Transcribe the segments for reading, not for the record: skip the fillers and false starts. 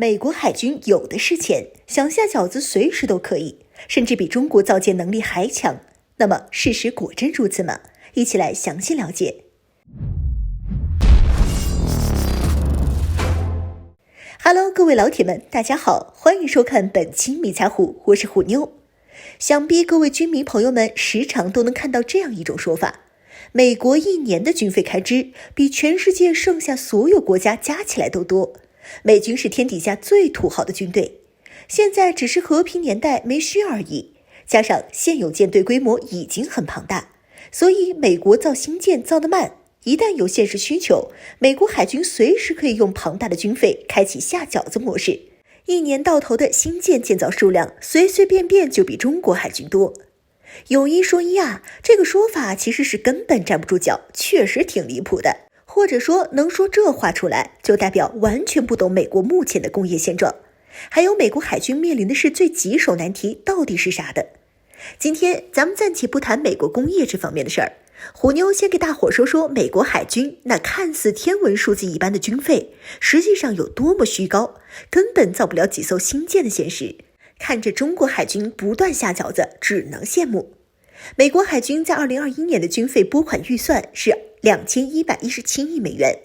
美国海军有的是钱，想下饺子随时都可以，甚至比中国造舰能力还强。那么事实果真如此吗？一起来详细了解。Hello， 各位老铁们，大家好，欢迎收看本期迷彩虎，我是虎妞。想必各位军迷朋友们时常都能看到这样一种说法：美国一年的军费开支比全世界剩下所有国家加起来都多。美军是天底下最土豪的军队，现在只是和平年代没虚而已，加上现有舰队规模已经很庞大，所以美国造新舰造得慢，一旦有现实需求，美国海军随时可以用庞大的军费开启下饺子模式，一年到头的新舰建造数量随随便便就比中国海军多。有一说一啊，这个说法其实是根本站不住脚，确实挺离谱的。或者说能说这话出来，就代表完全不懂美国目前的工业现状，还有美国海军面临的是最棘手难题到底是啥的。今天咱们暂且不谈美国工业这方面的事儿，虎妞先给大伙说说美国海军那看似天文数字一般的军费，实际上有多么虚高，根本造不了几艘新舰的现实。看着中国海军不断下饺子，只能羡慕。美国海军在2021年的军费拨款预算是2117亿美元，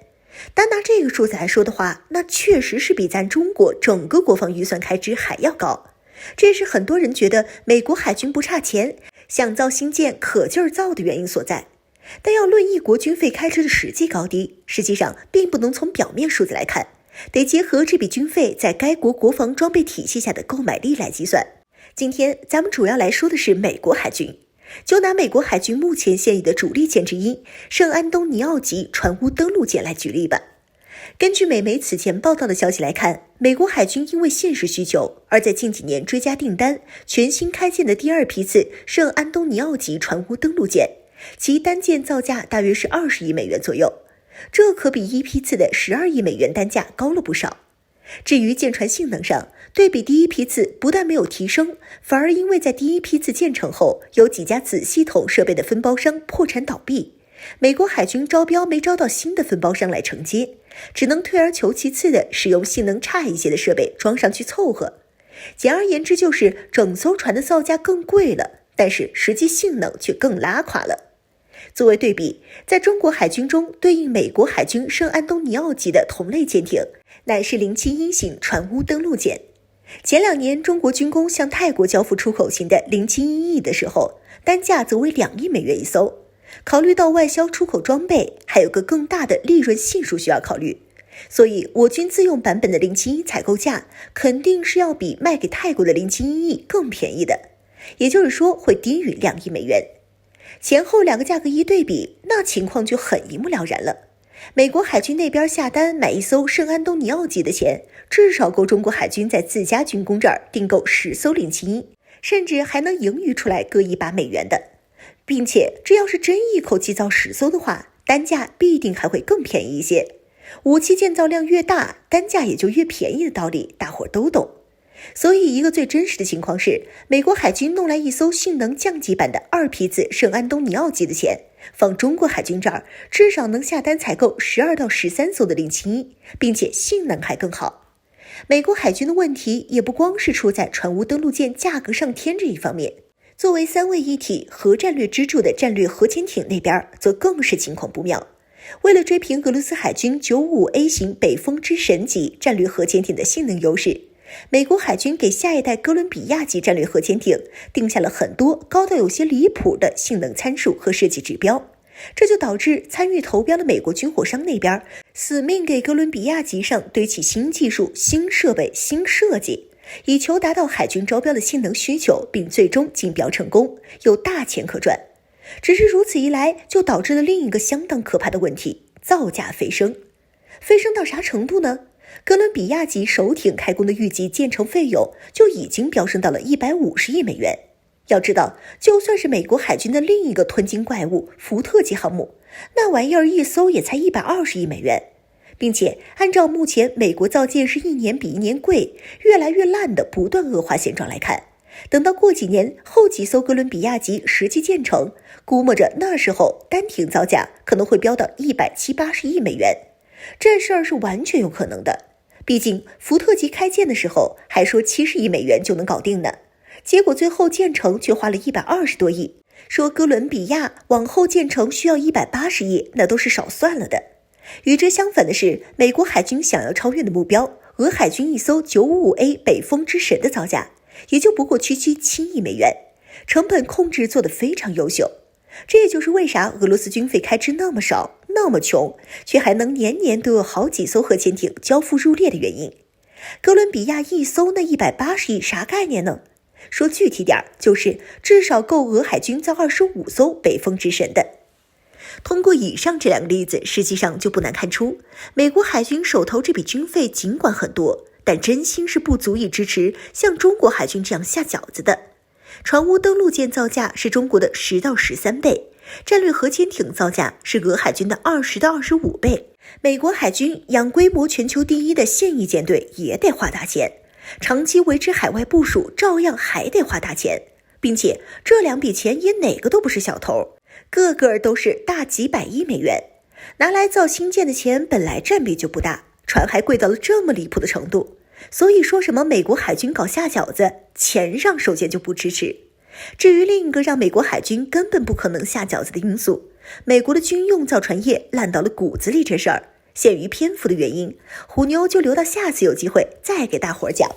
单拿这个数字来说的话，那确实是比咱中国整个国防预算开支还要高。这是很多人觉得美国海军不差钱，想造新舰可劲儿造的原因所在。但要论一国军费开支的实际高低，实际上并不能从表面数字来看，得结合这笔军费在该国国防装备体系下的购买力来计算。今天咱们主要来说的是美国海军。就拿美国海军目前现役的主力舰之一圣安东尼奥级船坞登陆舰来举例吧。根据美媒此前报道的消息来看，美国海军因为现实需求，而在近几年追加订单，全新开建的第二批次圣安东尼奥级船坞登陆舰，其单舰造价大约是20亿美元左右，这可比一批次的12亿美元单价高了不少。至于舰船性能上，对比第一批次不但没有提升，反而因为在第一批次建成后，有几家子系统设备的分包商破产倒闭，美国海军招标没招到新的分包商来承接，只能退而求其次的使用性能差一些的设备装上去凑合。简而言之，就是整艘船的造价更贵了，但是实际性能却更拉垮了。作为对比，在中国海军中对应美国海军圣安东尼奥级的同类舰艇，乃是071型船坞登陆舰。前2年中国军工向泰国交付出口型的071E的时候，单价则为2亿美元一艘。考虑到外销出口装备，还有个更大的利润系数需要考虑，所以我军自用版本的071采购价肯定是要比卖给泰国的071E更便宜的，也就是说会低于2亿美元。前后两个价格一对比，那情况就很一目了然了。美国海军那边下单买一艘圣安东尼奥级的钱，至少够中国海军在自家军工这儿订购10艘071，甚至还能盈余出来各100美元的。并且这要是真一口气造10艘的话，单价必定还会更便宜一些。武器建造量越大，单价也就越便宜的道理，大伙儿都懂。所以一个最真实的情况是，美国海军弄来一艘性能降级版的2批次圣安东尼奥级的钱，放中国海军这儿至少能下单采购12到13艘的071，并且性能还更好。美国海军的问题也不光是出在船坞登陆舰价格上天这一方面，作为3位一体核战略支柱的战略核潜艇那边则更是情况不妙。为了追平俄罗斯海军 95A 型北风之神级战略核潜艇的性能优势，美国海军给下一代哥伦比亚级战略核潜艇定下了很多高到有些离谱的性能参数和设计指标，这就导致参与投标的美国军火商那边死命给哥伦比亚级上堆起新技术、新设备、新设计，以求达到海军招标的性能需求，并最终竞标成功，有大钱可赚。只是如此一来，就导致了另一个相当可怕的问题：造价飞升。飞升到啥程度呢？哥伦比亚级首艇开工的预计建成费用就已经飙升到了150亿美元。要知道，就算是美国海军的另一个吞金怪物福特级航母，那玩意儿一艘也才120亿美元。并且按照目前美国造舰是一年比一年贵，越来越烂的不断恶化现状来看，等到过几年后几艘哥伦比亚级实际建成，估摸着那时候单艇造价可能会飙到170-180亿美元，这事儿是完全有可能的。毕竟福特级开建的时候还说70亿美元就能搞定呢，结果最后建成却花了120多亿。说哥伦比亚往后建成需要180亿，那都是少算了的。与之相反的是，美国海军想要超越的目标，俄海军一艘 955A 北风之神的造价也就不过区7亿美元，成本控制做得非常优秀。这也就是为啥俄罗斯军费开支那么少，那么穷，却还能年年都有好几艘核潜艇交付入列的原因。哥伦比亚一艘那180亿啥概念呢？说具体点，就是至少够俄海军造25艘北风之神的。通过以上这两个例子，实际上就不难看出，美国海军手头这笔军费尽管很多，但真心是不足以支持像中国海军这样下饺子的。船坞登陆舰造价是中国的10到13倍，战略核潜艇造价是俄海军的20到25倍。美国海军养规模全球第一的现役舰队也得花大钱，长期维持海外部署照样还得花大钱，并且这两笔钱也哪个都不是小头，个个都是大几百亿美元。拿来造新舰的钱本来占比就不大，船还贵到了这么离谱的程度，所以说什么美国海军搞下饺子，钱上首先就不支持。至于另一个让美国海军根本不可能下饺子的因素，美国的军用造船业烂到了骨子里这事儿，限于篇幅的原因，虎妞就留到下次有机会再给大伙儿讲。